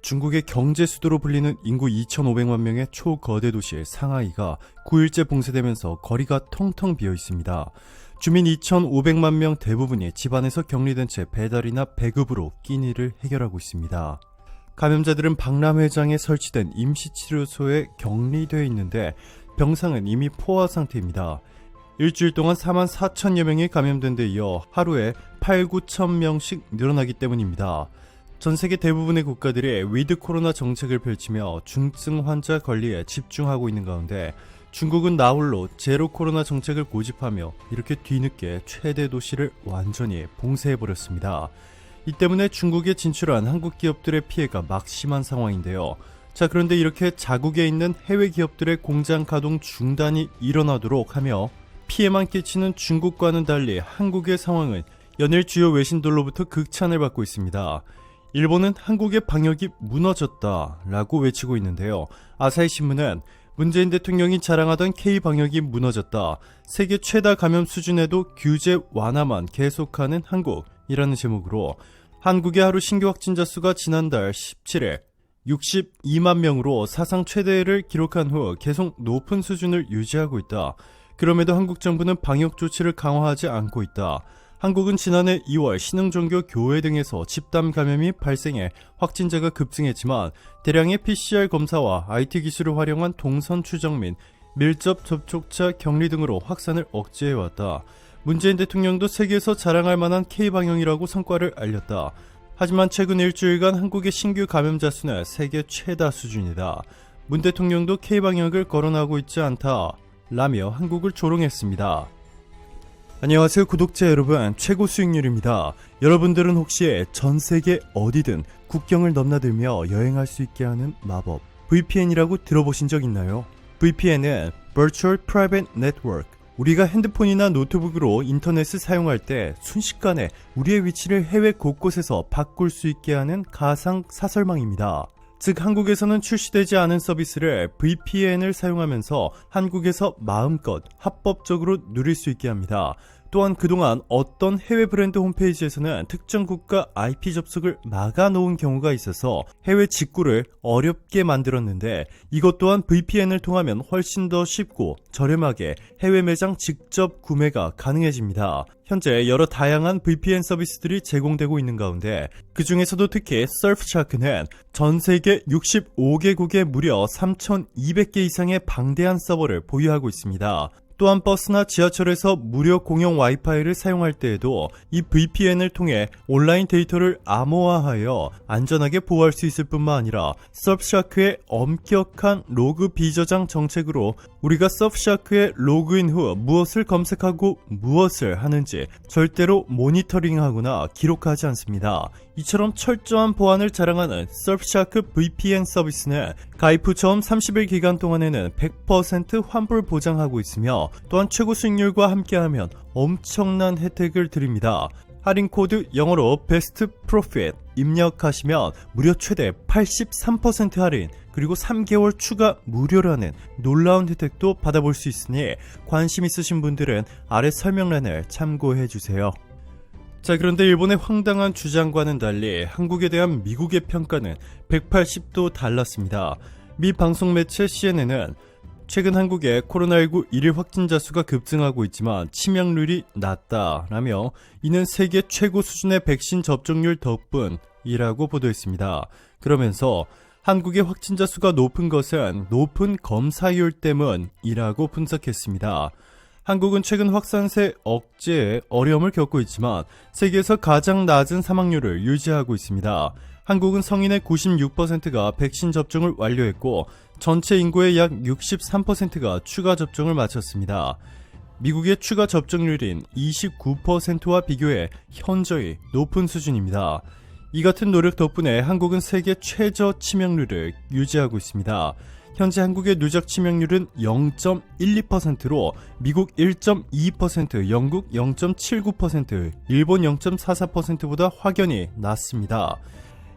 중국의 경제 수도로 불리는 인구 2,500만 명의 초거대 도시 상하이가 9일째 봉쇄되면서 거리가 텅텅 비어 있습니다. 주민 2,500만 명 대부분이 집안에서 격리된 채 배달이나 배급으로 끼니를 해결하고 있습니다. 감염자들은 박람회장에 설치된 임시치료소에 격리되어 있는데 병상은 이미 포화 상태입니다. 일주일 동안 4만 4천여 명이 감염된 데 이어 하루에 8, 9천 명씩 늘어나기 때문입니다. 전 세계 대부분의 국가들이 위드 코로나 정책을 펼치며 중증 환자 관리에 집중하고 있는 가운데 중국은 나홀로 제로 코로나 정책을 고집하며 이렇게 뒤늦게 최대 도시를 완전히 봉쇄해버렸습니다. 이 때문에 중국에 진출한 한국 기업들의 피해가 막심한 상황인데요. 자, 그런데 이렇게 자국에 있는 해외 기업들의 공장 가동 중단이 일어나도록 하며 피해만 끼치는 중국과는 달리 한국의 상황은 연일 주요 외신들로부터 극찬을 받고 있습니다. 일본은 한국의 방역이 무너졌다라고 외치고 있는데요. 아사히 신문은 문재인 대통령이 자랑하던 K-방역이 무너졌다. 세계 최다 감염 수준에도 규제 완화만 계속하는 한국이라는 제목으로 한국의 하루 신규 확진자 수가 지난달 17일 62만 명으로 사상 최대를 기록한 후 계속 높은 수준을 유지하고 있다. 그럼에도 한국 정부는 방역 조치를 강화하지 않고 있다. 한국은 지난해 2월 신흥종교 교회 등에서 집단 감염이 발생해 확진자가 급증했지만 대량의 PCR 검사와 IT 기술을 활용한 동선 추적 및 밀접 접촉자 격리 등으로 확산을 억제해왔다. 문재인 대통령도 세계에서 자랑할 만한 K-방역이라고 성과를 알렸다. 하지만 최근 일주일간 한국의 신규 감염자 수는 세계 최다 수준이다. 문 대통령도 K-방역을 거론하고 있지 않다 라며 한국을 조롱했습니다. 안녕하세요 구독자 여러분, 최고 수익률입니다. 여러분들은 혹시 전세계 어디든 국경을 넘나들며 여행할 수 있게 하는 마법 VPN이라고 들어보신 적 있나요? VPN은 Virtual Private Network, 우리가 핸드폰이나 노트북으로 인터넷을 사용할 때 순식간에 우리의 위치를 해외 곳곳에서 바꿀 수 있게 하는 가상 사설망입니다. 즉 한국에서는 출시되지 않은 서비스를 VPN을 사용하면서 한국에서 마음껏 합법적으로 누릴 수 있게 합니다. 또한 그동안 어떤 해외 브랜드 홈페이지에서는 특정 국가 IP 접속을 막아놓은 경우가 있어서 해외 직구를 어렵게 만들었는데 이것 또한 VPN을 통하면 훨씬 더 쉽고 저렴하게 해외 매장 직접 구매가 가능해집니다. 현재 여러 다양한 VPN 서비스들이 제공되고 있는 가운데 그 중에서도 특히 서프샤크는 전 세계 65개국에 무려 3,200개 이상의 방대한 서버를 보유하고 있습니다. 또한 버스나 지하철에서 무료 공용 와이파이를 사용할 때에도 이 VPN을 통해 온라인 데이터를 암호화하여 안전하게 보호할 수 있을 뿐만 아니라 서프샤크의 엄격한 로그 비저장 정책으로 우리가 서프샤크에 로그인 후 무엇을 검색하고 무엇을 하는지 절대로 모니터링하거나 기록하지 않습니다. 이처럼 철저한 보안을 자랑하는 서프샤크 VPN 서비스는 가입 후 처음 30일 기간 동안에는 100% 환불 보장하고 있으며 또한 최고 수익률과 함께하면 엄청난 혜택을 드립니다. 할인 코드 영어로 베스트 프로핏 입력하시면 무려 최대 83% 할인 그리고 3개월 추가 무료라는 놀라운 혜택도 받아볼 수 있으니 관심 있으신 분들은 아래 설명란을 참고해주세요. 자, 그런데 일본의 황당한 주장과는 달리 한국에 대한 미국의 평가는 180도 달랐습니다. 미 방송 매체 CNN은 최근 한국의 코로나19 일일 확진자 수가 급증하고 있지만 치명률이 낮다라며 이는 세계 최고 수준의 백신 접종률 덕분이라고 보도했습니다. 그러면서 한국의 확진자 수가 높은 것은 높은 검사율 때문이라고 분석했습니다. 한국은 최근 확산세 억제에 어려움을 겪고 있지만 세계에서 가장 낮은 사망률을 유지하고 있습니다. 한국은 성인의 96%가 백신 접종을 완료했고 전체 인구의 약 63%가 추가 접종을 마쳤습니다. 미국의 추가 접종률인 29%와 비교해 현저히 높은 수준입니다. 이 같은 노력 덕분에 한국은 세계 최저 치명률을 유지하고 있습니다. 현재 한국의 누적 치명률은 0.12%로 미국 1.2%, 영국 0.79%, 일본 0.44%보다 확연히 낮습니다.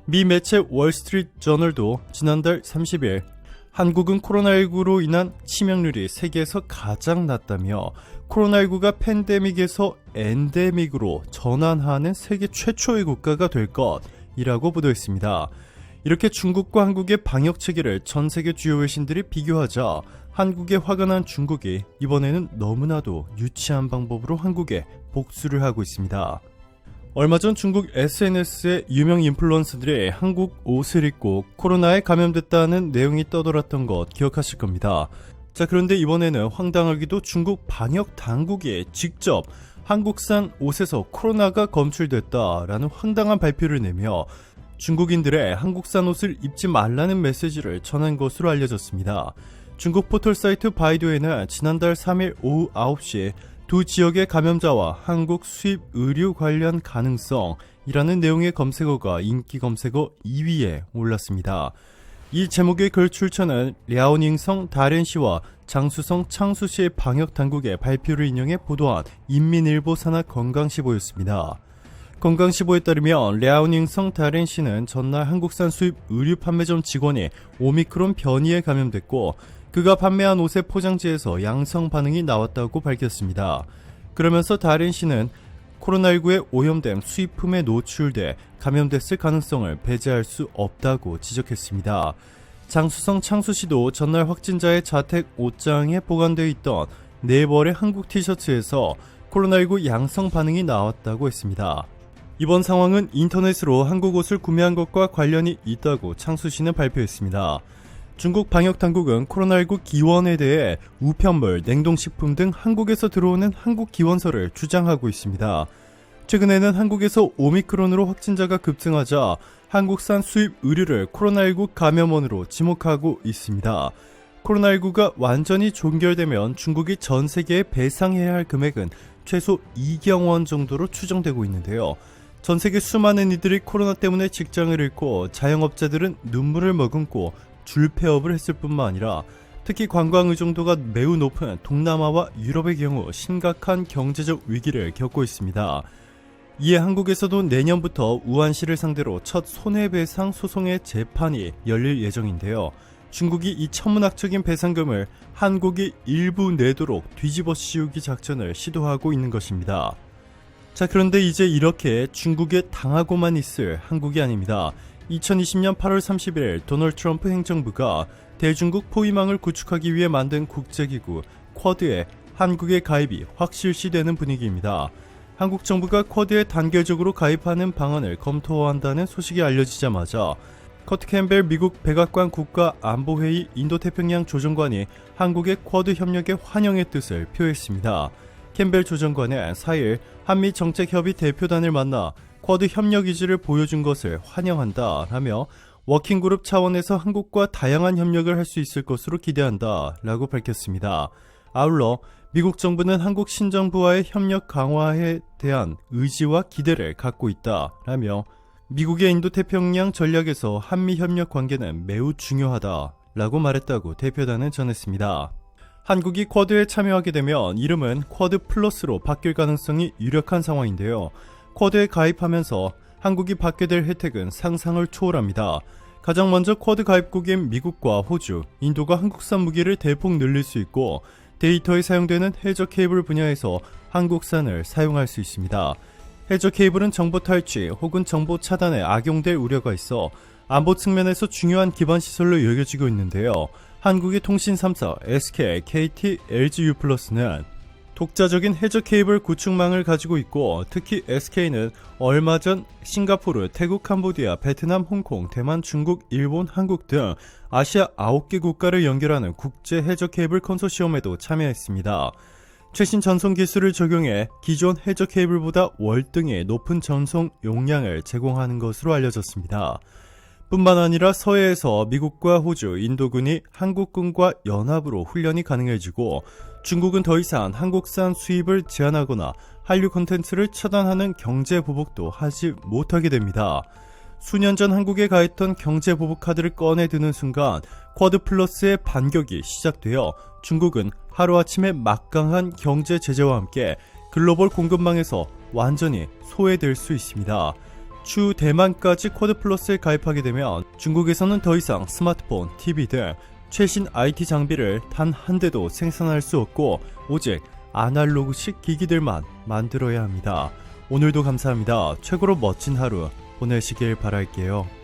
미 매체 월스트리트 저널도 지난달 30일 한국은 코로나19로 인한 치명률이 세계에서 가장 낮다며 코로나19가 팬데믹에서 엔데믹으로 전환하는 세계 최초의 국가가 될 것이라고 보도했습니다. 이렇게 중국과 한국의 방역 체계를 전 세계 주요 외신들이 비교하자 한국에 화가 난 중국이 이번에는 너무나도 유치한 방법으로 한국에 복수를 하고 있습니다. 얼마 전 중국 SNS에 유명 인플루언서들이 한국 옷을 입고 코로나에 감염됐다는 내용이 떠돌았던 것 기억하실 겁니다. 자, 그런데 이번에는 황당하게도 중국 방역 당국이 직접 한국산 옷에서 코로나가 검출됐다라는 황당한 발표를 내며 중국인들의 한국산 옷을 입지 말라는 메시지를 전한 것으로 알려졌습니다. 중국 포털 사이트 바이두에는 지난달 3일 오후 9시 두 지역의 감염자와 한국 수입 의류 관련 가능성이라는 내용의 검색어가 인기 검색어 2위에 올랐습니다. 이 제목의 글 출처는 랴오닝성 다렌시와 장수성 창수시의 방역당국의 발표를 인용해 보도한 인민일보 산하 건강시보였습니다. 건강시보에 따르면 랴오닝성 다렌시는 전날 한국산 수입 의류 판매점 직원이 오미크론 변이에 감염됐고 그가 판매한 옷의 포장지에서 양성 반응이 나왔다고 밝혔습니다. 그러면서 다렌시는 코로나19에 오염된 수입품에 노출돼 감염됐을 가능성을 배제할 수 없다고 지적했습니다. 장수성 창수시도 전날 확진자의 자택 옷장에 보관되어 있던 4벌의 한국 티셔츠에서 코로나19 양성 반응이 나왔다고 했습니다. 이번 상황은 인터넷으로 한국 옷을 구매한 것과 관련이 있다고 창수시는 발표했습니다. 중국 방역당국은 코로나19 기원에 대해 우편물, 냉동식품 등 한국에서 들어오는 한국 기원서를 주장하고 있습니다. 최근에는 한국에서 오미크론으로 확진자가 급증하자 한국산 수입 의류를 코로나19 감염원으로 지목하고 있습니다. 코로나19가 완전히 종결되면 중국이 전 세계에 배상해야 할 금액은 최소 2경 원 정도로 추정되고 있는데요. 전 세계 수많은 이들이 코로나 때문에 직장을 잃고 자영업자들은 눈물을 머금고 줄폐업을 했을 뿐만 아니라 특히 관광 의존도가 매우 높은 동남아와 유럽의 경우 심각한 경제적 위기를 겪고 있습니다. 이에 한국에서도 내년부터 우한시를 상대로 첫 손해배상 소송의 재판이 열릴 예정인데요. 중국이 이 천문학적인 배상금을 한국이 일부 내도록 뒤집어 씌우기 작전을 시도하고 있는 것입니다. 자, 그런데 이제 이렇게 중국에 당하고만 있을 한국이 아닙니다. 2020년 8월 31일 도널드 트럼프 행정부가 대중국 포위망을 구축하기 위해 만든 국제기구 쿼드에 한국의 가입이 확실시되는 분위기입니다. 한국 정부가 쿼드에 단계적으로 가입하는 방안을 검토한다는 소식이 알려지자마자 커트 캠벨 미국 백악관 국가안보회의 인도태평양 조정관이 한국의 쿼드 협력에 환영의 뜻을 표했습니다. 캠벨 조정관은 4일 한미정책협의 대표단을 만나 쿼드 협력 의지를 보여준 것을 환영한다 라며 워킹그룹 차원에서 한국과 다양한 협력을 할 수 있을 것으로 기대한다 라고 밝혔습니다. 아울러 미국 정부는 한국 신정부와의 협력 강화에 대한 의지와 기대를 갖고 있다 라며 미국의 인도태평양 전략에서 한미협력 관계는 매우 중요하다 라고 말했다고 대표단은 전했습니다. 한국이 쿼드에 참여하게 되면 이름은 쿼드 플러스로 바뀔 가능성이 유력한 상황인데요. 쿼드에 가입하면서 한국이 받게 될 혜택은 상상을 초월합니다. 가장 먼저 쿼드 가입국인 미국과 호주, 인도가 한국산 무기를 대폭 늘릴 수 있고 데이터에 사용되는 해저 케이블 분야에서 한국산을 사용할 수 있습니다. 해저 케이블은 정보 탈취 혹은 정보 차단에 악용될 우려가 있어 안보 측면에서 중요한 기반 시설로 여겨지고 있는데요. 한국의 통신 3사 SK, KT, LGU+는 독자적인 해저 케이블 구축망을 가지고 있고 특히 SK는 얼마 전 싱가포르, 태국, 캄보디아, 베트남, 홍콩, 대만, 중국, 일본, 한국 등 아시아 9개 국가를 연결하는 국제 해저 케이블 컨소시엄에도 참여했습니다. 최신 전송 기술을 적용해 기존 해저 케이블보다 월등히 높은 전송 용량을 제공하는 것으로 알려졌습니다. 뿐만 아니라 서해에서 미국과 호주, 인도군이 한국군과 연합으로 훈련이 가능해지고 중국은 더 이상 한국산 수입을 제한하거나 한류 콘텐츠를 차단하는 경제 보복도 하지 못하게 됩니다. 수년 전 한국에 가했던 경제 보복 카드를 꺼내 드는 순간 쿼드 플러스의 반격이 시작되어 중국은 하루아침에 막강한 경제 제재와 함께 글로벌 공급망에서 완전히 소외될 수 있습니다. 추후 대만까지 쿼드 플러스에 가입하게 되면 중국에서는 더 이상 스마트폰, TV 등 최신 IT 장비를 단 한 대도 생산할 수 없고 오직 아날로그식 기기들만 만들어야 합니다. 오늘도 감사합니다. 최고로 멋진 하루 보내시길 바랄게요.